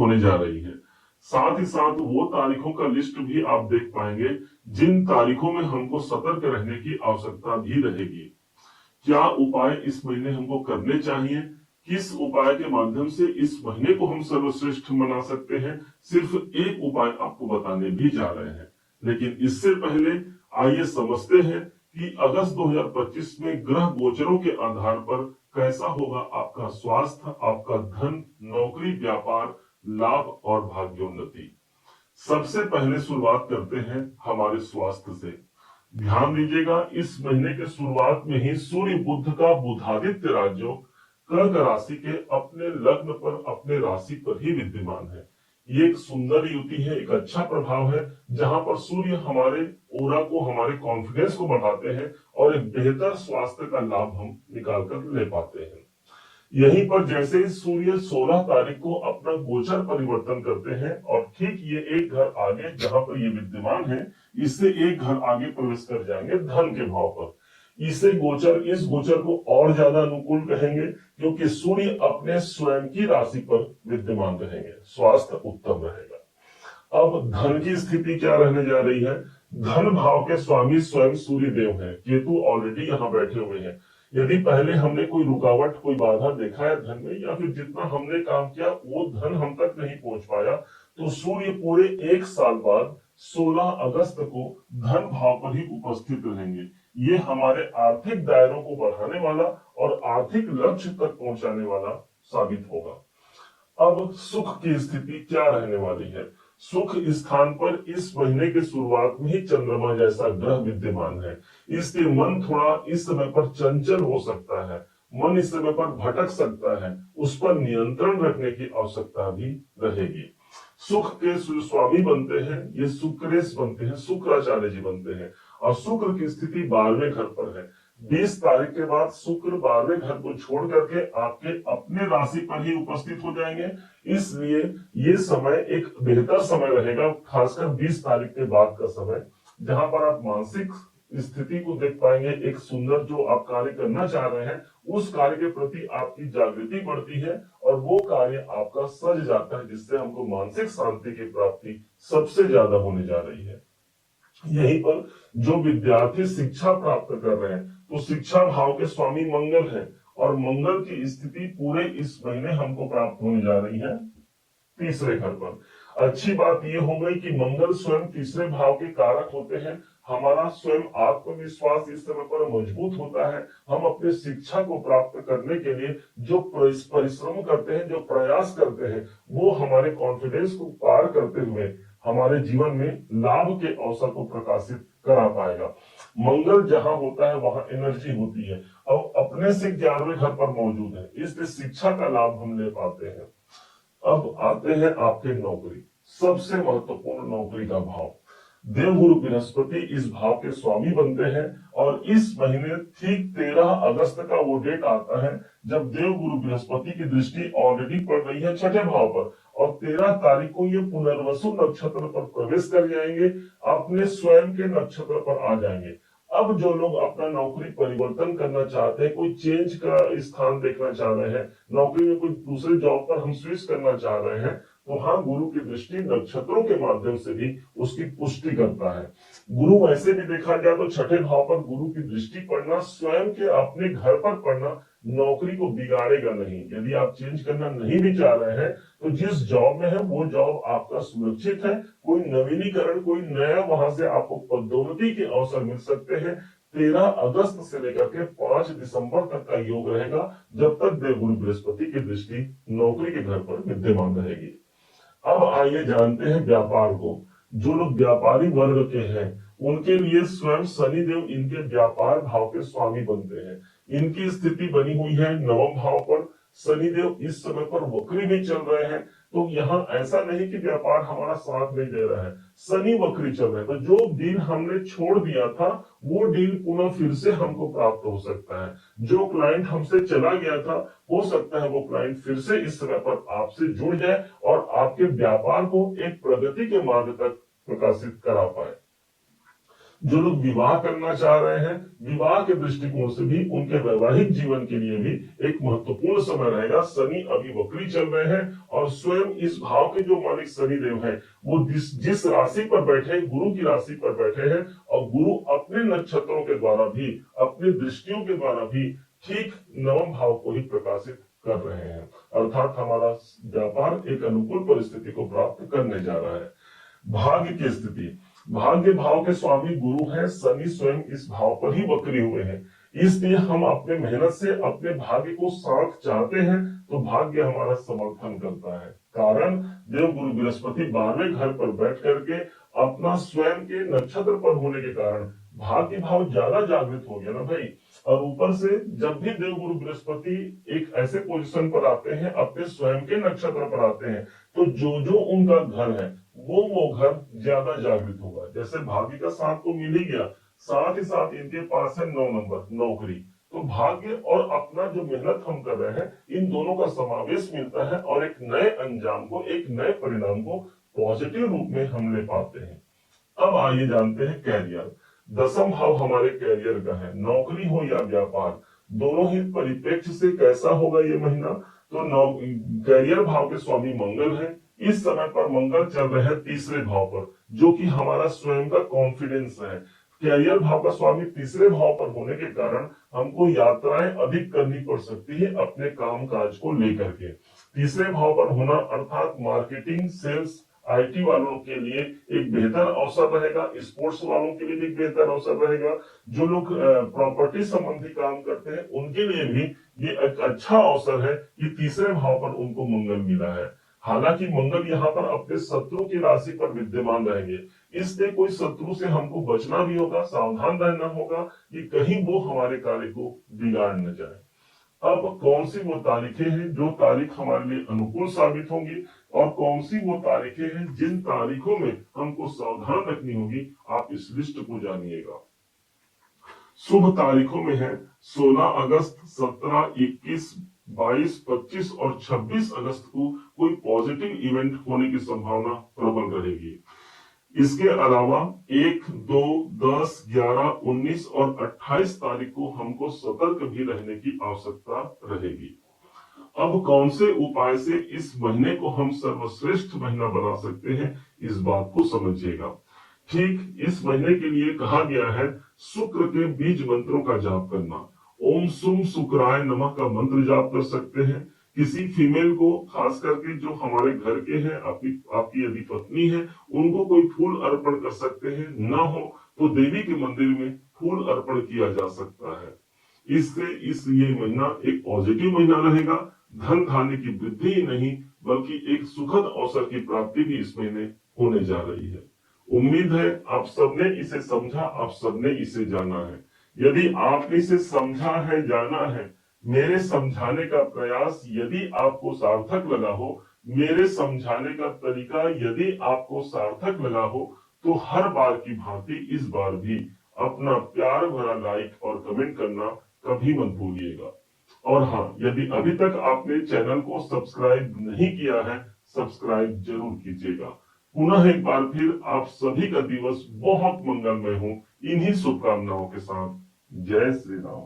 होने जा रही है। साथ ही साथ वो तारीखों का लिस्ट भी आप देख पाएंगे जिन तारीखों में हमको सतर्क रहने की आवश्यकता भी रहेगी। क्या उपाय इस महीने हमको करने चाहिए, किस उपाय के माध्यम से इस महीने को हम सर्वश्रेष्ठ बना सकते हैं, सिर्फ एक उपाय आपको बताने भी जा रहे हैं। लेकिन इससे पहले आइए समझते हैं कि अगस्त 2025 में ग्रह गोचरों के आधार पर कैसा होगा आपका स्वास्थ्य, आपका धन, नौकरी, व्यापार, लाभ और भाग्योन्नति। सबसे पहले शुरुआत करते हैं हमारे स्वास्थ्य से। ध्यान दीजिएगा, इस महीने के शुरुआत में ही सूर्य बुध का बुधादित्य राजयोग कर्क राशि के अपने लग्न पर, अपने राशि पर ही विद्यमान है। ये एक सुंदर युति है, एक अच्छा प्रभाव है, जहां पर सूर्य हमारे ओरा को, हमारे कॉन्फिडेंस को बढ़ाते हैं और एक बेहतर स्वास्थ्य का लाभ हम निकाल कर ले पाते हैं। यहीं पर जैसे ही सूर्य 16 तारीख को अपना गोचर परिवर्तन करते हैं और ठीक ये एक घर आगे जहां पर ये विद्यमान है, इससे एक घर आगे प्रवेश कर जाएंगे धन के भाव पर। इस गोचर को और ज्यादा अनुकूल कहेंगे क्योंकि सूर्य अपने स्वयं की राशि पर विद्यमान रहेंगे, स्वास्थ्य उत्तम रहेगा। अब धन की स्थिति क्या रहने जा रही है? धन भाव के स्वामी स्वयं सूर्य देव है, केतु ऑलरेडी यहाँ बैठे हुए हैं। यदि पहले हमने कोई रुकावट, कोई बाधा देखा है धन में, या फिर जितना हमने काम किया वो धन हम तक नहीं पहुंच पाया, तो सूर्य पूरे एक साल बाद 16 अगस्त को धन भाव पर ही उपस्थित रहेंगे। ये हमारे आर्थिक दायरों को बढ़ाने वाला और आर्थिक लक्ष्य तक पहुंचाने वाला साबित होगा। अब सुख की स्थिति क्या रहने वाली है? सुख स्थान पर इस महीने के शुरुआत में ही चंद्रमा जैसा ग्रह विद्यमान है। इसके मन थोड़ा इस समय पर चंचल हो सकता है, मन इस समय पर भटक सकता है, उस पर नियंत्रण रखने की आवश्यकता भी रहेगी। सुख के स्वामी बनते हैं ये शुक्रेश बनते हैं, शुक्राचार्य जी बनते हैं, और शुक्र की स्थिति 12वें घर पर है। 20 तारीख के बाद शुक्र 12वें घर को छोड़ करके आपके अपने राशि पर ही उपस्थित हो जाएंगे। इसलिए ये समय एक बेहतर समय रहेगा, खासकर 20 तारीख के बाद का समय, जहां पर आप मानसिक स्थिति को देख पाएंगे। एक सुंदर जो आप कार्य करना चाह रहे हैं उस कार्य के प्रति आपकी जागृति बढ़ती है और वो कार्य आपका सज जाता है, जिससे हमको मानसिक शांति की प्राप्ति सबसे ज्यादा होने जा रही है। यहीं पर जो विद्यार्थी शिक्षा प्राप्त कर रहे हैं तो शिक्षा भाव के स्वामी मंगल है और मंगल की स्थिति पूरे इस महीने हमको प्राप्त होने जा रही है तीसरे घर पर। अच्छी बात यह हो गई कि मंगल स्वयं तीसरे भाव के कारक होते हैं। हमारा स्वयं आत्मविश्वास इस समय पर मजबूत होता है। हम अपने शिक्षा को प्राप्त करने के लिए जो परिश्रम करते हैं, जो प्रयास करते हैं, वो हमारे कॉन्फिडेंस को पार करते हुए हमारे जीवन में लाभ के अवसर को प्रकाशित करा पाएगा। मंगल जहां होता है वहां एनर्जी होती है और अपने से 11वें घर पर मौजूद है, इसलिए शिक्षा का लाभ हम ले पाते हैं। अब आते हैं आपके नौकरी, सबसे महत्वपूर्ण नौकरी का भाव। देवगुरु बृहस्पति इस भाव के स्वामी बनते हैं और इस महीने ठीक 13 अगस्त का वो डेट आता है जब देवगुरु बृहस्पति की दृष्टि ऑलरेडी पड़ रही है छठे भाव पर और 13 तारीख को ये पुनर्वसु नक्षत्र पर प्रवेश कर जाएंगे, अपने स्वयं के नक्षत्र पर आ जाएंगे। अब जो लोग अपना नौकरी परिवर्तन करना चाहते हैं, कोई चेंज का स्थान देखना चाह रहे हैं, नौकरी में कोई दूसरे जॉब पर हम स्विच करना चाह रहे हैं, तो हाँ, गुरु की दृष्टि नक्षत्रों के माध्यम से भी उसकी पुष्टि करता है। गुरु वैसे भी देखा जाए तो छठे भाव पर गुरु की दृष्टि पड़ना, स्वयं के अपने घर पर पड़ना नौकरी को बिगाड़ेगा नहीं। यदि आप चेंज करना नहीं भी चाह रहे हैं तो जिस जॉब में है वो जॉब आपका सुरक्षित है, कोई नवीनीकरण, कोई नया वहां से आपको पदोन्नति के अवसर मिल सकते हैं। 13 अगस्त से लेकर के 5 दिसंबर तक का योग रहेगा जब तक देवगुरु बृहस्पति की दृष्टि नौकरी के घर पर विद्यमान रहेगी। अब आइए जानते हैं व्यापार को। जो लोग व्यापारी वर्ग के हैं उनके लिए स्वयं शनिदेव इनके व्यापार भाव के स्वामी बनते हैं। इनकी स्थिति बनी हुई है 9वें भाव पर। शनिदेव इस समय पर वक्री भी चल रहे हैं, तो यहाँ ऐसा नहीं कि व्यापार हमारा साथ नहीं दे रहा है, शनि वक्री चल रहे हैं, तो जो डील हमने छोड़ दिया था वो डील पुनः फिर से हमको प्राप्त हो सकता है। जो क्लाइंट हमसे चला गया था हो सकता है वो क्लाइंट फिर से इस समय पर आपसे जुड़ जाए और आपके व्यापार को एक प्रगति के मार्ग तक प्रकाशित करा पाए। जो लोग विवाह करना चाह रहे हैं, विवाह के दृष्टिकोण से भी उनके वैवाहिक जीवन के लिए भी एक महत्वपूर्ण समय रहेगा। शनि अभी वक्री चल रहे हैं और स्वयं इस भाव के जो मालिक शनि देव हैं वो जिस राशि पर बैठे, गुरु की राशि पर बैठे हैं, और गुरु अपने नक्षत्रों के द्वारा भी, अपनी दृष्टियों के द्वारा भी ठीक नवम भाव को ही प्रकाशित कर रहे हैं। अर्थात हमारा व्यापार एक अनुकूल परिस्थिति को प्राप्त करने जा रहा है। भाग्य की स्थिति, भाग्य भाव के स्वामी गुरु हैं, शनि स्वयं इस भाव पर ही वक्री हुए हैं। इसलिए हम अपने मेहनत से अपने भाग्य को साथ चाहते हैं तो भाग्य हमारा समर्थन करता है। कारण देव गुरु बृहस्पति 12वें घर पर बैठ करके अपना स्वयं के नक्षत्र पर होने के कारण भाग्य भाव ज्यादा जागृत हो गया ना भाई। और ऊपर से जब भी देव गुरु बृहस्पति एक ऐसे पोजीशन पर आते हैं, अपने स्वयं के नक्षत्र पर आते हैं, तो जो जो उनका घर है वो घर ज्यादा जागृत होगा। जैसे भाग्य का साथ तो मिल ही गया, साथ ही साथ इनके पास है 9 नंबर नौकरी, तो भाग्य और अपना जो मेहनत हम कर रहे हैं, इन दोनों का समावेश मिलता है और एक नए अंजाम को, एक नए परिणाम को पॉजिटिव रूप में हम ले पाते हैं। अब आइए जानते हैं कैरियर। दसम भाव हमारे कैरियर का है, नौकरी हो या व्यापार, दोनों ही परिप्रेक्ष्य से कैसा होगा ये महीना। तो कैरियर भाव के स्वामी मंगल है। इस समय पर मंगल चल रहे हैं तीसरे भाव पर, जो कि हमारा स्वयं का कॉन्फिडेंस है। कैरियर भाव का स्वामी तीसरे भाव पर होने के कारण हमको यात्राएं अधिक करनी पड़ सकती है अपने काम काज को लेकर के। तीसरे भाव पर होना अर्थात मार्केटिंग, सेल्स, आईटी वालों के लिए एक बेहतर अवसर रहेगा, स्पोर्ट्स वालों के लिए भी एक बेहतर अवसर रहेगा, जो लोग प्रॉपर्टी संबंधी काम करते हैं उनके लिए भी ये एक अच्छा अवसर है कि तीसरे भाव पर उनको मंगल मिला है। हालांकि मंगल यहाँ पर अपने शत्रु की राशि पर विद्यमान रहेंगे, इसलिए कोई शत्रु से हमको बचना भी होगा, सावधान रहना होगा कि कहीं वो हमारे कार्य को बिगाड़ न जाए। अब कौन सी वो तारीखें हैं जो तारीख हमारे लिए अनुकूल साबित होंगी, और कौन सी वो तारीखें हैं जिन तारीखों में हमको सावधान रखनी होगी, आप इस लिस्ट को जानिएगा। शुभ तारीखों में है 16 अगस्त, 17, 21, 22, 25 और 26 अगस्त को कोई पॉजिटिव इवेंट होने की संभावना प्रबल रहेगी। इसके अलावा 1, 2, 10, 11, 19 और 28 तारीख को हमको सतर्क भी रहने की आवश्यकता रहेगी। अब कौन से उपाय से इस महीने को हम सर्वश्रेष्ठ महीना बना सकते हैं, इस बात को समझिएगा। ठीक इस महीने के लिए कहा गया है शुक्र के बीज मंत्रों का जाप करना। ओम सुम शुक्राय नमः का मंत्र जाप कर सकते हैं। किसी फीमेल को, खास करके जो हमारे घर के हैं, आपकी यदि पत्नी है, उनको कोई फूल अर्पण कर सकते हैं। ना हो तो देवी के मंदिर में फूल अर्पण किया जा सकता है। इससे ये महीना एक पॉजिटिव महीना रहेगा। धन धान्य की वृद्धि ही नहीं बल्कि एक सुखद अवसर की प्राप्ति भी इस महीने होने जा रही है। उम्मीद है आप सबने इसे समझा, आप सबने इसे जाना है। यदि आपने इसे समझा है, जाना है, मेरे समझाने का प्रयास यदि आपको सार्थक लगा हो, मेरे समझाने का तरीका यदि आपको सार्थक लगा हो, तो हर बार की भांति इस बार भी अपना प्यार भरा लाइक और कमेंट करना कभी मत भूलिएगा। और हाँ, यदि अभी तक आपने चैनल को सब्सक्राइब नहीं किया है, सब्सक्राइब जरूर कीजिएगा। पुनः एक बार फिर आप सभी का दिवस बहुत मंगलमय हो, इन्हीं शुभकामनाओं के साथ। जय श्री राम।